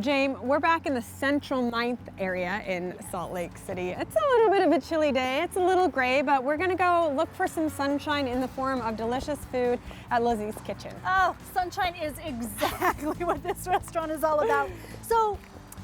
James, we're back in the Central 9th area in Salt Lake City. It's a little bit of a chilly day. It's a little gray, but we're gonna go look for some sunshine in the form of delicious food at Laziz Kitchen. Oh, sunshine is exactly what this restaurant is all about. So,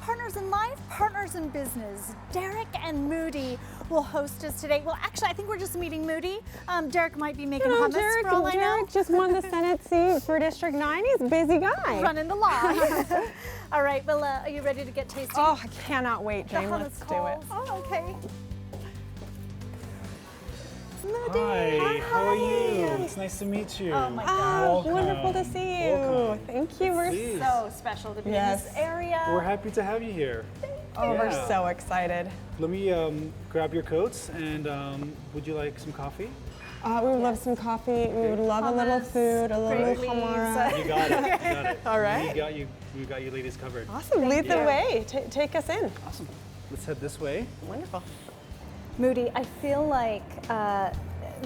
partners in life, partners in business. Derek and Moody will host us today. Well, actually, I think we're just meeting Moody. Derek might be making hummus for all I know. Derek just won the Senate seat for District 9. He's a busy guy. Running the line. All right, well, are you ready to get tasty? Oh, I cannot wait, James. Let's do it. Oh, okay. Hi, how are you? It's nice to meet you. Oh my God. Wonderful to see you. Welcome. Thank you. We're Please. So special to be in this area. We're happy to have you here. We're so excited. Let me grab your coats and would you like some coffee? We would love some coffee. We would love a little food, a little Grape hamara. You got it. You got it. All right. We got you ladies covered. Awesome. Lead the way. Take us in. Awesome. Let's head this way. Wonderful. Moody, I feel like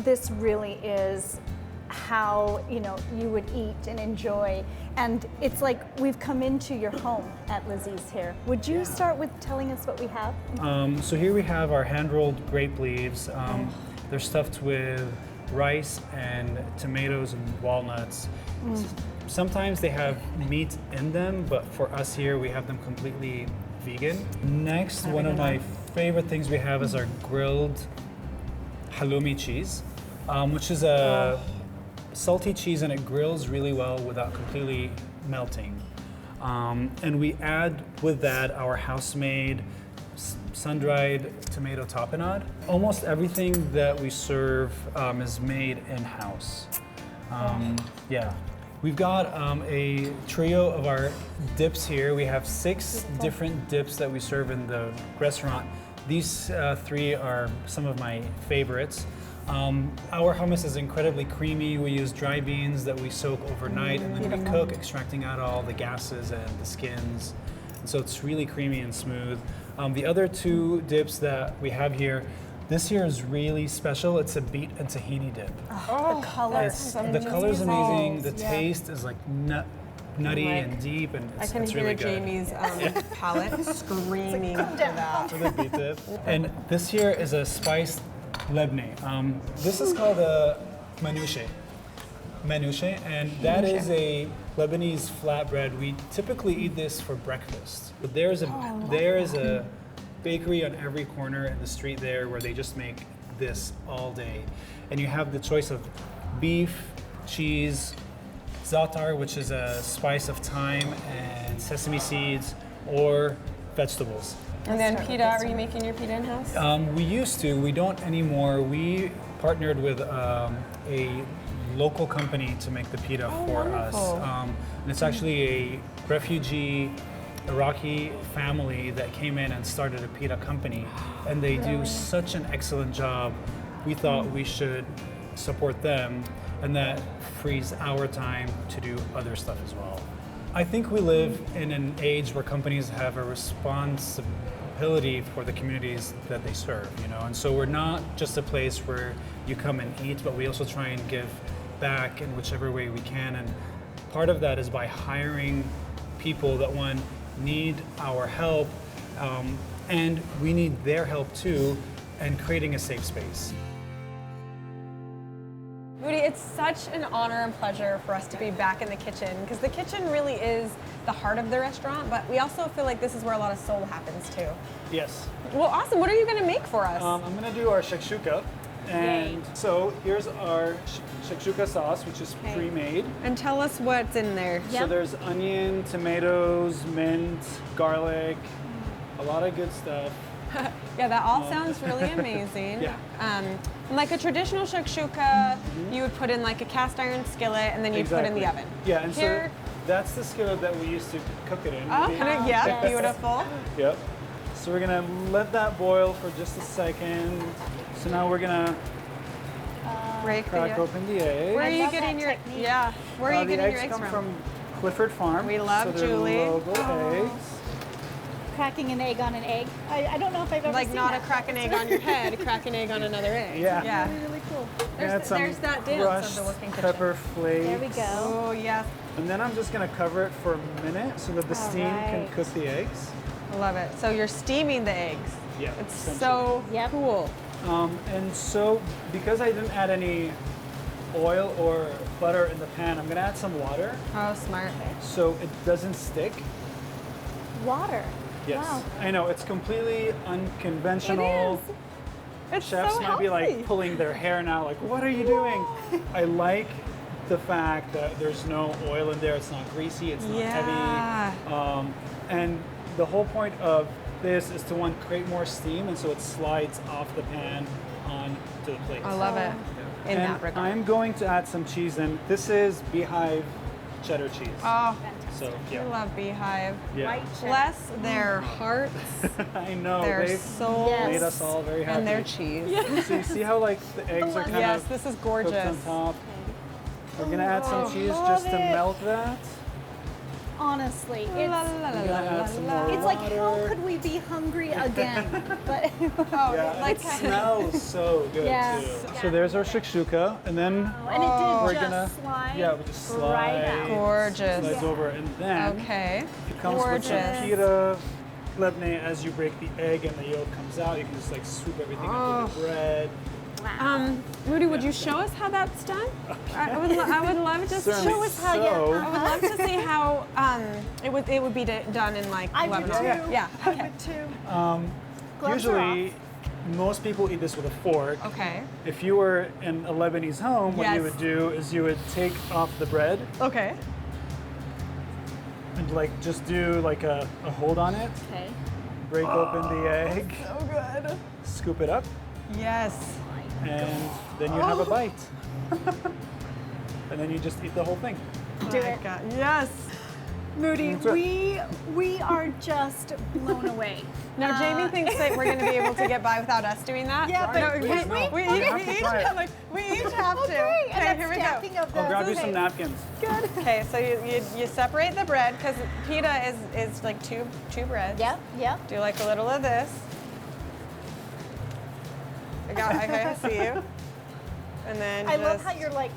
this really is how you would eat and enjoy, and it's like we've come into your home at Laziz here. Would you start with telling us what we have? So here we have our hand-rolled grape leaves. They're stuffed with rice and tomatoes and walnuts. Sometimes they have meat in them, but for us here, we have them completely vegan. Next, one of my favorite things we have is our grilled Halloumi cheese, which is a salty cheese and it grills really well without completely melting. And we add with that our house-made sun-dried tomato tapenade. Almost everything that we serve is made in-house. Yeah. We've got a trio of our dips here. We have 6 different dips that we serve in the restaurant. These 3 are some of my favorites. Our hummus is incredibly creamy. We use dry beans that we soak overnight and then we cook, extracting out all the gases and the skins. And so it's really creamy and smooth. The other 2 dips that we have here, this here is really special. It's a Beet and Tahini Dip. The colors. The color's amazing. The taste is like nutty and deep, and it's really good. I can hear Jamie's palate screaming for that. For the beet dip. And this here is a spiced lebne. This is called a manouche. And that is a Lebanese flatbread. We typically eat this for breakfast. But there is a bakery on every corner in the street there where they just make this all day. And you have the choice of beef, cheese, za'atar, which is a spice of thyme and sesame seeds, or vegetables. And then pita, are you making your pita in-house? We used to, we don't anymore. We partnered with a local company to make the pita for us. And it's actually a refugee Iraqi family that came in and started a pita company. And they do such an excellent job. We thought we should support them, and that frees our time to do other stuff as well. I think we live in an age where companies have a responsibility for the communities that they serve, and so we're not just a place where you come and eat, but we also try and give back in whichever way we can, and part of that is by hiring people that need our help, and we need their help too, and creating a safe space. Moody, it's such an honor and pleasure for us to be back in the kitchen, because the kitchen really is the heart of the restaurant, but we also feel like this is where a lot of soul happens too. Yes. Well, awesome. What are you going to make for us? I'm going to do our shakshouka. And so here's our shakshouka sauce, which is pre-made. And tell us what's in there. So there's onion, tomatoes, mint, garlic, a lot of good stuff. Yeah, that all sounds really amazing. Like a traditional shakshuka, you would put in like a cast iron skillet and then you'd put in the oven. Yeah, and so that's the skillet that we used to cook it in. Oh, yeah, beautiful. Yep. So we're gonna let that boil for just a second. So now we're gonna crack open the egg. Where are you getting your Where are you getting your eggs come from Clifford Farm. We love Julie. Local eggs. Cracking an egg on an egg. I don't know if I've ever seen not that. a crack an egg on your head, crack an egg on another egg. Yeah. Really cool. There's that dance of the working kitchen. Pepper flakes. There we go. Oh yeah, Yes. And then I'm just gonna cover it for a minute so that the steam can right. cook the eggs. I love it. So you're steaming the eggs. Yeah, It's essentially. so Yep. cool. And so, because I didn't add any oil or butter in the pan, I'm gonna add some water Oh, smart. so it doesn't stick. Water. Yes, Wow. I know it's completely unconventional. It is. It's Chefs so might be healthy. like pulling their hair now, like, what are you doing? I like the fact that there's no oil in there. It's not greasy. It's not Yeah. heavy. And the whole point of this is to create more steam, and so it slides off the pan onto the plate. I love it in and that regard. I'm going to add some cheese in. This is Beehive cheddar cheese. Oh, So I yeah, love Beehive. yeah. White cheddar. Bless their hearts, I know their they've souls, Yes. made us all very happy. and their cheese. So you see how like the eggs are kind Yes, of this is cooked gorgeous. on top. We're gonna add some cheese love just to it. melt that. Honestly, La, it's la, la, We're gonna add some la, more it's like how water. could we be hungry again? But Oh, Yeah, like it smells so good Yeah. too. Yeah. So there's our shakshuka, and then and it did we're just gonna slide. yeah, we just slide, right out. gorgeous. slides over, and then Okay. it comes with some Gorgeous. pita lebne. As you break the egg and the yolk comes out, you can just like swoop everything up with the bread. Moody, would you show us how that's done? I would love to Certainly. Show us how you- So- I would love to see how it would be done in like I would Lebanon. too. Yeah. I Okay. would too. Gloves are Usually, most people eat this with a fork. Okay. If you were in a Lebanese home, what you Yes. would do is you would take off the bread Okay. and like just do like a hold on it, Okay. break open the egg, So good. scoop it up, Yes. and then you have a bite. And then you just eat the whole thing. Do My it. God. Yes. Moody, That's we are just blown away. Now Jamie thinks that we're going to be able to get by without us doing that. Yeah, but no, we- we have to each try it. like, we each have to. Okay, and Okay, that's here we go. stacking of the I'll grab you some okay. napkins. Good. Okay, so you separate the bread because pita is like two breads. Yep. Yep. Do like a little of this. I see you. And then I love just- how you're like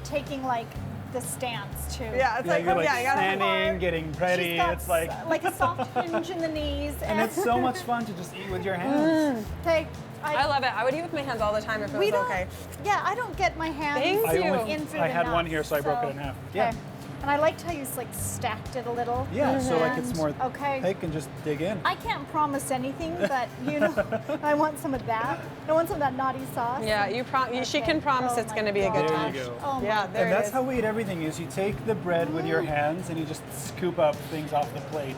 taking like the stance too. Yeah, it's Yeah, like you're like yeah, you gotta standing, getting ready. She's got It's like, a soft hinge in the knees, and it's so much fun to just eat with your hands. Okay. I love it. I would eat with my hands all the time if it We was don't. okay. Yeah, I don't get my hands. Thank you. I had one here, so I broke it in half. Yeah. Okay. And I liked how you like stacked it a little. Yeah, so like it's And- more okay. thick and just dig in. I can't promise anything, but you know, I want some of that. I want some of that naughty sauce. Yeah, she can promise Oh it's my going to be a good There time. you go. Oh my Yeah, there And it that's is. how we eat everything is you take the bread with your hands and you just scoop up things off the plate.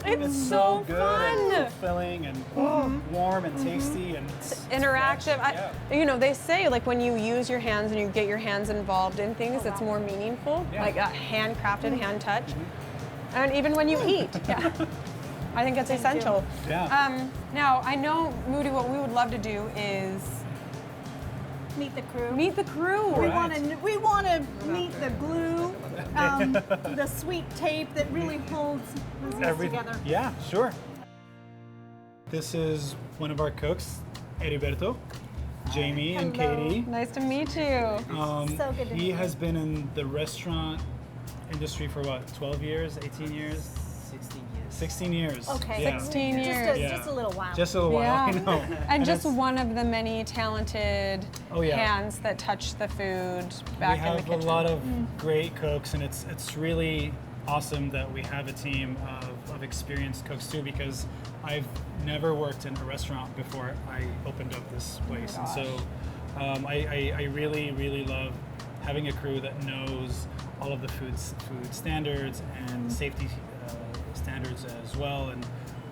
It's so so good fun. and fulfilling and warm and tasty and it's Interactive. Yeah. You know, they say like when you use your hands and you get your hands involved in things, it's more meaningful. Yeah. Like that handcrafted hand touch. And even when you eat, yeah. I think it's essential. Yeah. Now I know, Moody, what we would love to do is Meet the crew. meet the crew. Right. We want to meet the glue, the sweet tape that really holds this together. Yeah, sure. This is one of our cooks, Heriberto, Jamie and Hello. Katie. Nice to meet you. So good to meet He you. has been in the restaurant industry for what, 12 years, 18 years? 16 years. 16 years. Okay. Yeah. 16 years. Just a little while. Just a little while, I know. And just it's- one of the many talented Oh, yeah. hands that touch the food we back in the have kitchen. a lot of great cooks, and it's really awesome that we have a team of experienced cooks too, because I've never worked in a restaurant before I opened up this place, and so I really love having a crew that knows all of the food standards and safety standards as well, and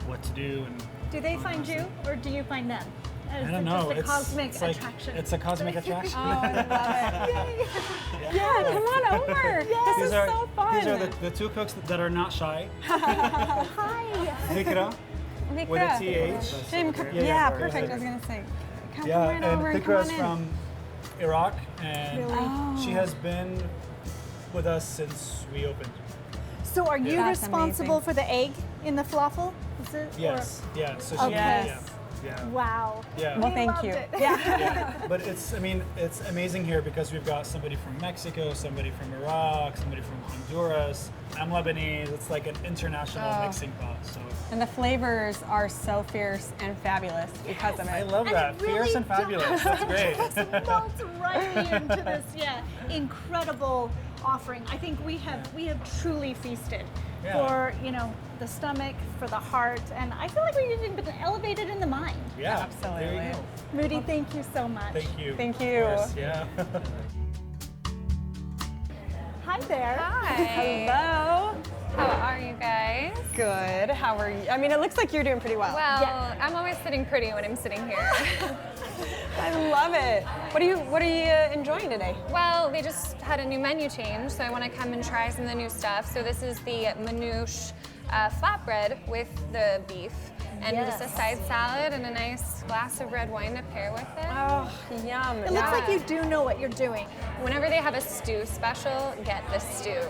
what to do. And Do they find you, or do you find them? I don't know. Just a cosmic it's like- attraction. It's a cosmic attraction. Oh, I love it. Yeah, come on over. This is so fun. These are the two cooks that are not shy. Hi. Vikra with a TH. Jim, Yeah, yeah, go perfect. ahead. I was gonna say, come Yeah, right and over and come Vikra on is in. from Iraq, and Oh. she has been with us since we opened. So are you That's responsible amazing. for the egg in the falafel? Is it? Yes, yeah. So she, Okay. yeah. Yeah. Wow. Yeah. Well, We thank loved you. it. Yeah, but it's amazing here because we've got somebody from Mexico, somebody from Iraq, somebody from Honduras. I'm Lebanese. It's like an international mixing pot. So And the flavors are so fierce and fabulous because of it. I love And that. it really Fierce and fabulous. That's great. Just melts right into this, incredible offering. I think we have truly feasted for the stomach, for the heart, and I feel like we've even been elevated in the mind. Yeah, Absolutely. There you go. Moody, thank you so much. Thank you. Thank Of you. course, yeah. Hi there. Hi. Hello. How are you guys? Good. How are you? I mean, it looks like you're doing pretty well. Well, Yeah. I'm always sitting pretty when I'm sitting here. I love it. What are you enjoying today? Well, they just had a new menu change, so I want to come and try some of the new stuff. So this is the manouche flatbread with the beef, and just a Yes. side salad and a nice glass of red wine to pair with it. Oh, yum. It looks like you do know what you're doing. Whenever they have a stew special, get the stew.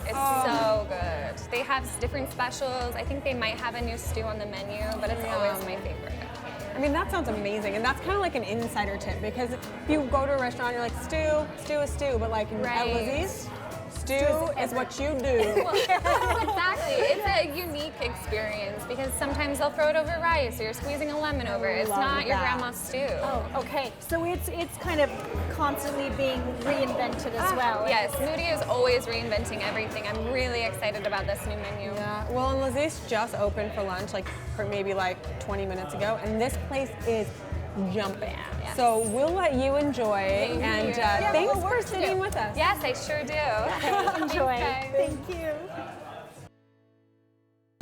It's so good. They have different specials. I think they might have a new stew on the menu, but it's always my favorite. I mean, that sounds amazing, and that's kind of like an insider tip because if you go to a restaurant, you're like, stew is stew, but like at Right. Laziz, stew is what you do. Well, exactly. It's a unique experience because sometimes they'll throw it over rice or you're squeezing a lemon over it. It's love not your that. grandma's stew. Oh, okay. So it's kind of constantly being reinvented as well. Yes, Moody is always reinventing everything. I'm really excited about this new menu. Yeah. Well, and Laziz just opened for lunch, maybe 20 minutes ago, and this place is jumping. Yes. So we'll let you enjoy, and you. thanks we'll for work to sitting do. with us. Yes, I sure do. Enjoy. Thanks, guys. Thank you.